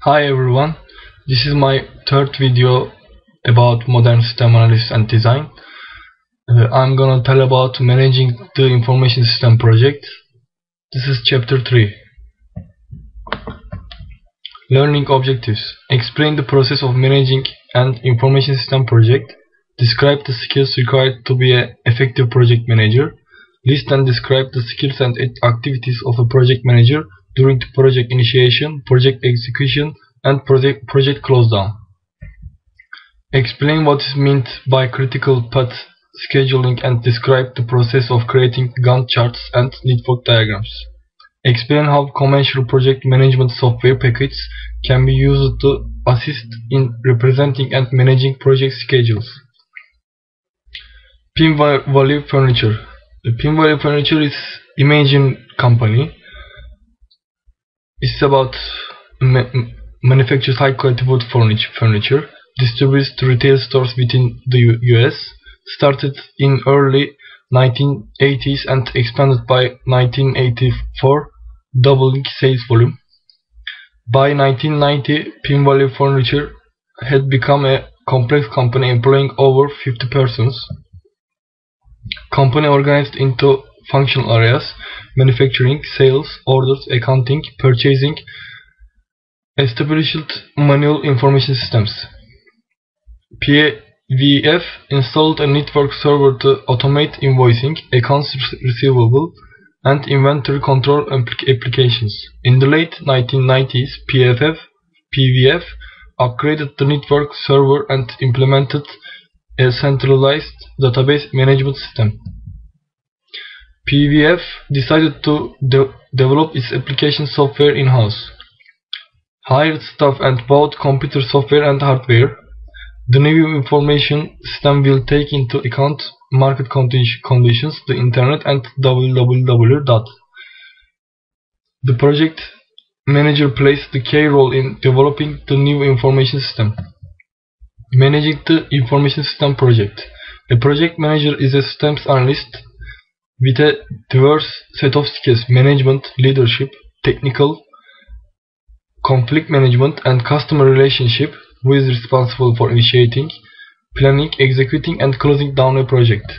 Hi everyone, this is my third video about modern system analysis and design. I'm gonna tell about managing the information system project. This is chapter 3. Learning objectives. Explain the process of managing an information system project. Describe the skills required to be an effective project manager. List and describe the skills and activities of a project manager during the project initiation, project execution, and project close down. Explain what is meant by critical path scheduling and describe the process of creating Gantt charts and network diagrams. Explain how conventional project management software packages can be used to assist in representing and managing project schedules. Pin Value Furniture. The Pin Value Furniture is Imagine company. It's about manufactures high quality wood furniture, distributes to retail stores within the US, started in early 1980s and expanded by 1984, doubling sales volume. By 1990, Pin Value Furniture had become a complex company employing over 50 persons. Company organized into functional areas: manufacturing, sales, orders, accounting, purchasing, established manual information systems. PVF installed a network server to automate invoicing, accounts receivable, and inventory control applications. In the late 1990s, PVF upgraded the network server and implemented a centralized database management system. PVF decided to develop its application software in-house, hired staff and bought computer software and hardware. The new information system will take into account market conditions, the internet, and www. The project manager plays the key role in developing the new information system. Managing the information system project. A project manager is a systems analyst with a diverse set of skills: management, leadership, technical, conflict management, and customer relationship, who is responsible for initiating, planning, executing, and closing down a project.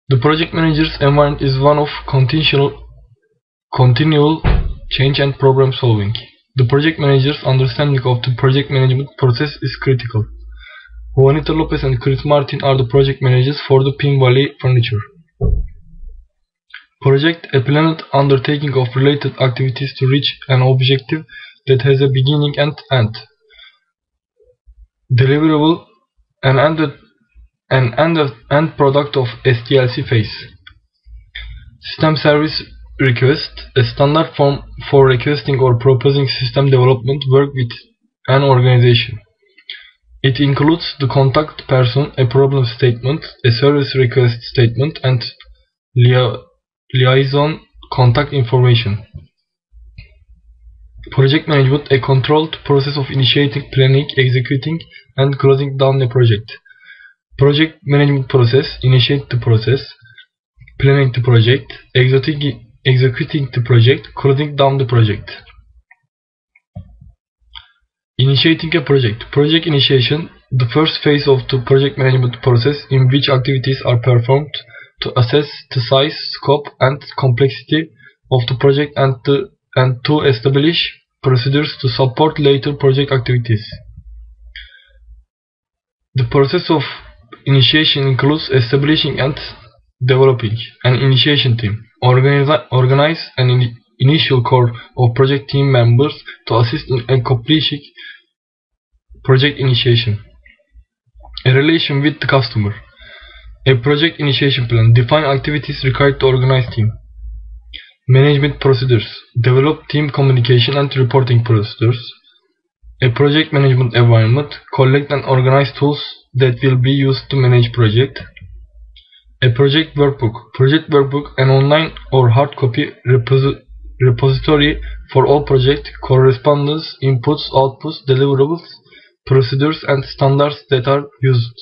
The project manager's environment is one of continual change and problem solving. The project manager's understanding of the project management process is critical. Juanita Lopez and Chris Martin are the project managers for the Pin Value Furniture project, a planned undertaking of related activities to reach an objective that has a beginning and end. Deliverable, an end product of SDLC phase. System service request, a standard form for requesting or proposing system development work with an organization. It includes the contact person, a problem statement, a service request statement, and liaison contact information. Project management, a controlled process of initiating, planning, executing, and closing down the project. Project management process: initiate the process, planning the project, executing the project, closing down the project. Initiating a project. Project initiation, the first phase of the project management process in which activities are performed to assess the size, scope, and complexity of the project and to establish procedures to support later project activities. The process of initiation includes establishing and developing an initiation team, organize an initial core of project team members to assist in accomplishing project initiation. A relation with the customer. A project initiation plan. Define activities required to organize team. Management procedures. Develop team communication and reporting procedures. A project management environment. Collect and organize tools that will be used to manage project. A project workbook. Project workbook, an online or hard copy repository for all project correspondence, inputs, outputs, deliverables, procedures, and standards that are used.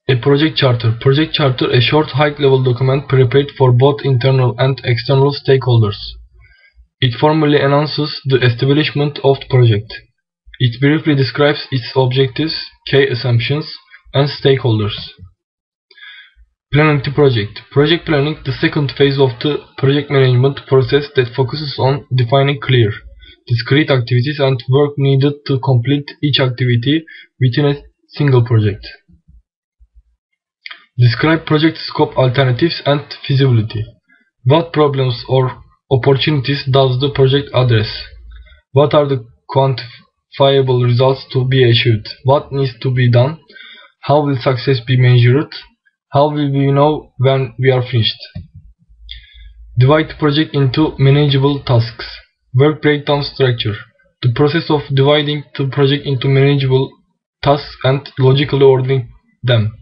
A project charter. Project charter, a short high-level document prepared for both internal and external stakeholders. It formally announces the establishment of the project. It briefly describes its objectives, key assumptions, and stakeholders. Planning the project. Project planning, the second phase of the project management process that focuses on defining clear, discrete activities and work needed to complete each activity within a single project. Describe project scope, alternatives, and feasibility. What problems or opportunities does the project address? What are the quantifiable results to be achieved? What needs to be done? How will success be measured? How will we know when we are finished? Divide the project into manageable tasks. Work breakdown structure. The process of dividing the project into manageable tasks and logically ordering them.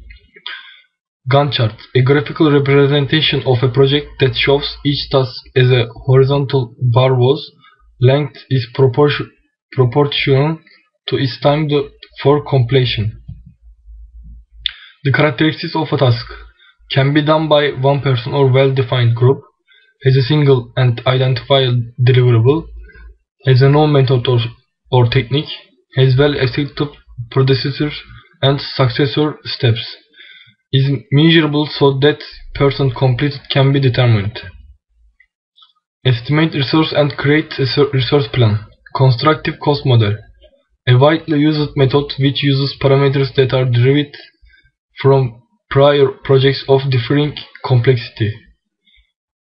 Gantt chart, a graphical representation of a project that shows each task as a horizontal bar whose length is proportional to its time for completion. The characteristics of a task can be done by one person or well-defined group, has a single and identifiable deliverable, has a known method or technique, has well-accepted predecessor and successor steps, is measurable so that person completed can be determined. Estimate resource and create a resource plan. Constructive cost model, a widely used method which uses parameters that are derived from prior projects of differing complexity.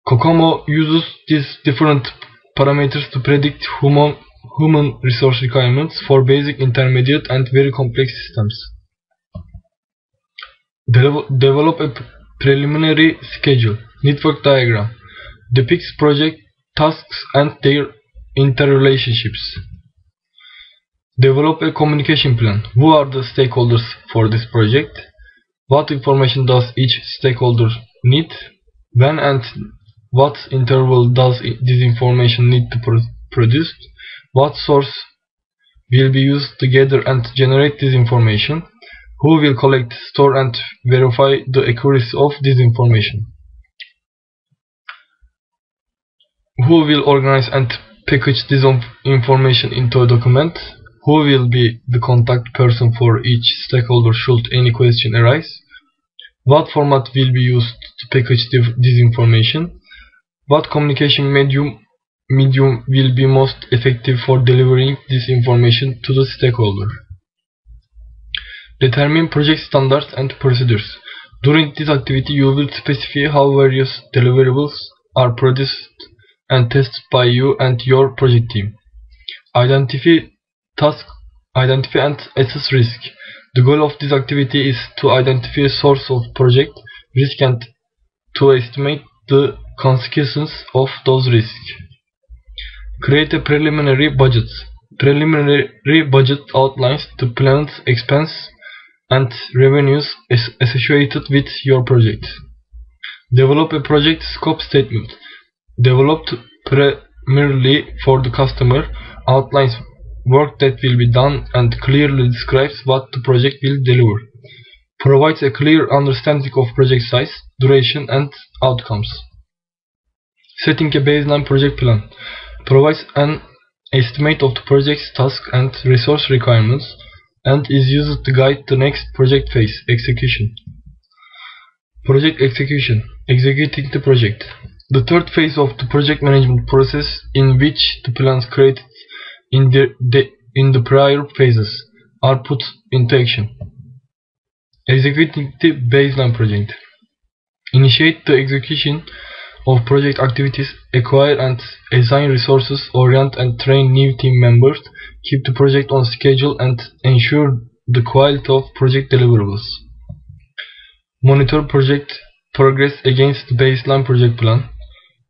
COCOMO uses these different parameters to predict human resource requirements for basic, intermediate, and very complex systems. Develop a preliminary schedule. Network diagram depicts project tasks and their interrelationships. Develop a communication plan. Who are the stakeholders for this project? What information does each stakeholder need? When and what interval does this information need to produce? What source will be used to gather and generate this information? Who will collect, store, and verify the accuracy of this information? Who will organize and package this information into a document? Who will be the contact person for each stakeholder should any question arise? What format will be used to package this information? What communication medium will be most effective for delivering this information to the stakeholder? Determine project standards and procedures. During this activity, you will specify how various deliverables are produced and tested by you and your project team. Identify and assess risk. The goal of this activity is to identify a source of project risk and to estimate the consequences of those risks. Create a preliminary budget. Preliminary budget outlines the planned expense and revenues associated with your project. Develop a project scope statement. Developed primarily for the customer, outlines work that will be done and clearly describes what the project will deliver. Provides a clear understanding of project size, duration, and outcomes. Setting a baseline project plan. Provides an estimate of the project's task and resource requirements and is used to guide the next project phase, execution. Project execution. Executing the project. The third phase of the project management process in which the plans created in the prior phases are put into action. Executing the baseline project. Initiate the execution of project activities, acquire and assign resources, orient and train new team members, keep the project on schedule and ensure the quality of project deliverables. Monitor project progress against the baseline project plan.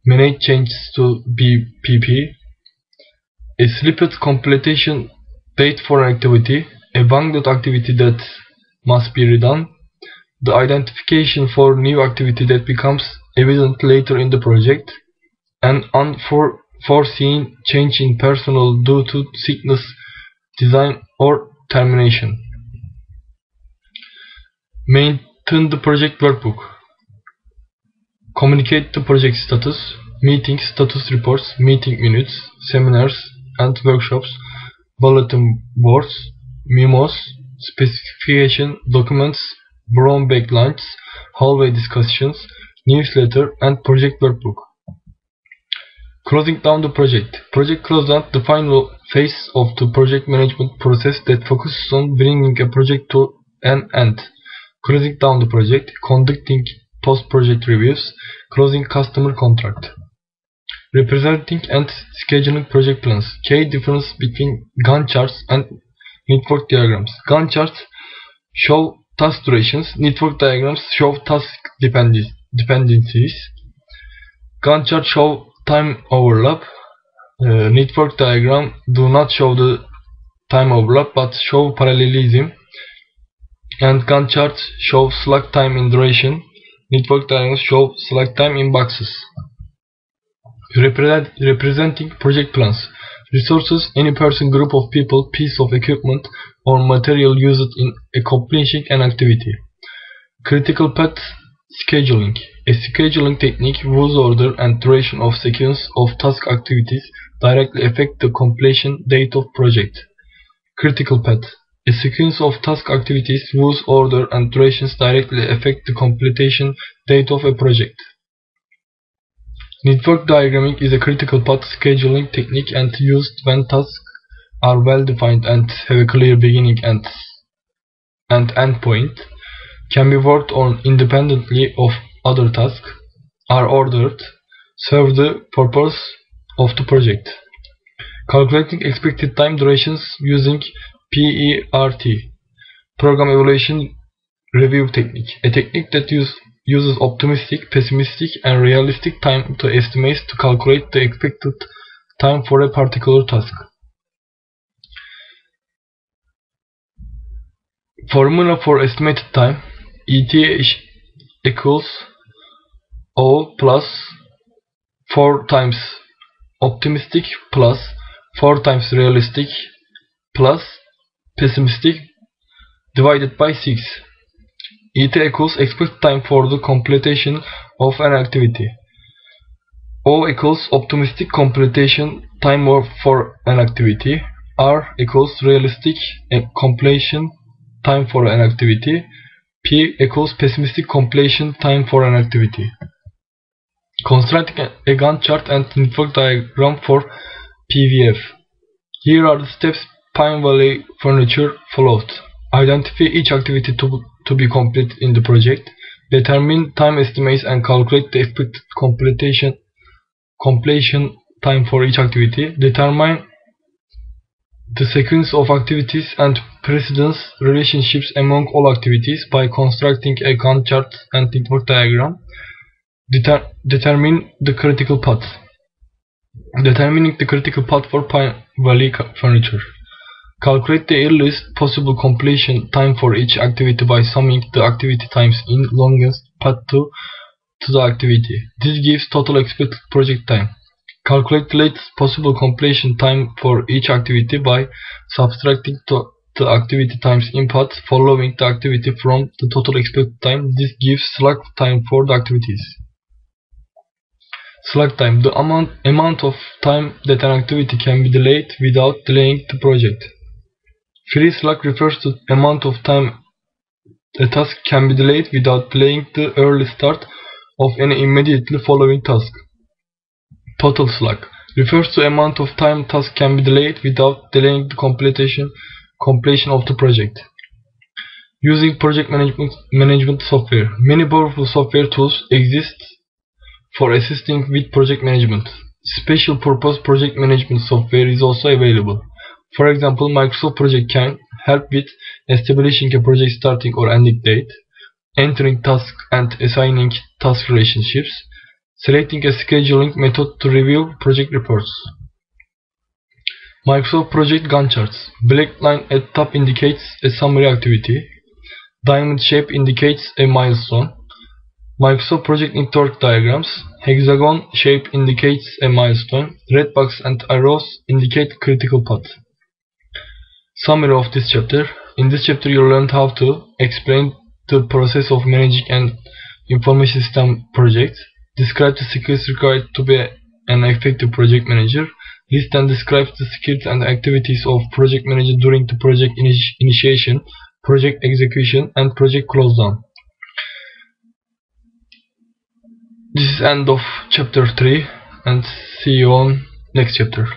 Manage changes to BPP. A slipped completion date for an activity, a bundled activity that must be redone, the identification for new activity that becomes evident later in the project, an unforeseen change in personnel due to sickness, design, or termination. Maintain the project workbook. Communicate the project status. meetings, status reports, meeting minutes, seminars and workshops, bulletin boards, memos, specification documents, brown backlights, hallway discussions, newsletter, and project workbook. Closing down the project. Project closeout, the final phase of the project management process that focuses on bringing a project to an end. Closing down the project, conducting post-project reviews, closing customer contract. Representing and scheduling project plans. Key difference between Gantt charts and network diagrams. Gantt charts show task durations. Network diagrams show task dependencies. Gantt charts show time overlap. Network diagram do not show the time overlap but show parallelism. And Gantt charts show slack time in duration. Network diagrams show slack time in boxes. Representing project plans. Resources, any person, group of people, piece of equipment, or material used in accomplishing an activity. Critical path scheduling. A scheduling technique whose order and duration of sequence of task activities directly affect the completion date of project. Critical path. A sequence of task activities whose order and durations directly affect the completion date of a project. Network diagramming is a critical path scheduling technique and used when tasks are well defined and have a clear beginning and end point, can be worked on independently of other tasks, are ordered, serve the purpose of the project. Calculating expected time durations using PERT, Program Evaluation Review Technique, a technique that uses optimistic, pessimistic, and realistic time to estimates to calculate the expected time for a particular task. Formula for estimated time: ETA equals O plus 4 times optimistic plus 4 times realistic plus pessimistic divided by 6. ETA equals expected time for the completion of an activity. O equals optimistic completion time for an activity. R equals realistic completion time for an activity. P equals pessimistic completion time for an activity. Constructing a Gantt chart and network diagram for PVF. Here are the steps Pine Valley Furniture followed. Identify each activity to be complete in the project. Determine time estimates and calculate the expected completion time for each activity. Determine the sequence of activities and precedence relationships among all activities by constructing a Gantt chart and network diagram. Determine the critical path. Determining the critical path for Pine Valley Furniture. Calculate the earliest possible completion time for each activity by summing the activity times in longest path to the activity. This gives total expected project time. Calculate the latest possible completion time for each activity by subtracting the activity times in path following the activity from the total expected time. This gives slack time for the activities. Slack time, the amount of time that an activity can be delayed without delaying the project. Free slack refers to the amount of time a task can be delayed without delaying the early start of any immediately following task. Total slack refers to the amount of time task can be delayed without delaying the completion of the project. Using project management software. Many powerful software tools exist for assisting with project management. Special purpose project management software is also available. For example, Microsoft Project can help with establishing a project starting or ending date, entering tasks and assigning task relationships, selecting a scheduling method to review project reports. Microsoft Project Gantt charts. Black line at top indicates a summary activity. Diamond shape indicates a milestone. Microsoft Project network diagrams. Hexagon shape indicates a milestone. Red box and arrows indicate critical path. Summary of this chapter. In this chapter you learned how to explain the process of managing an information system project, Describe the skills required to be an effective project manager. List and describe the skills and activities of project manager during the project initiation, project execution, and project close down. This is end of chapter 3, and see you on next chapter.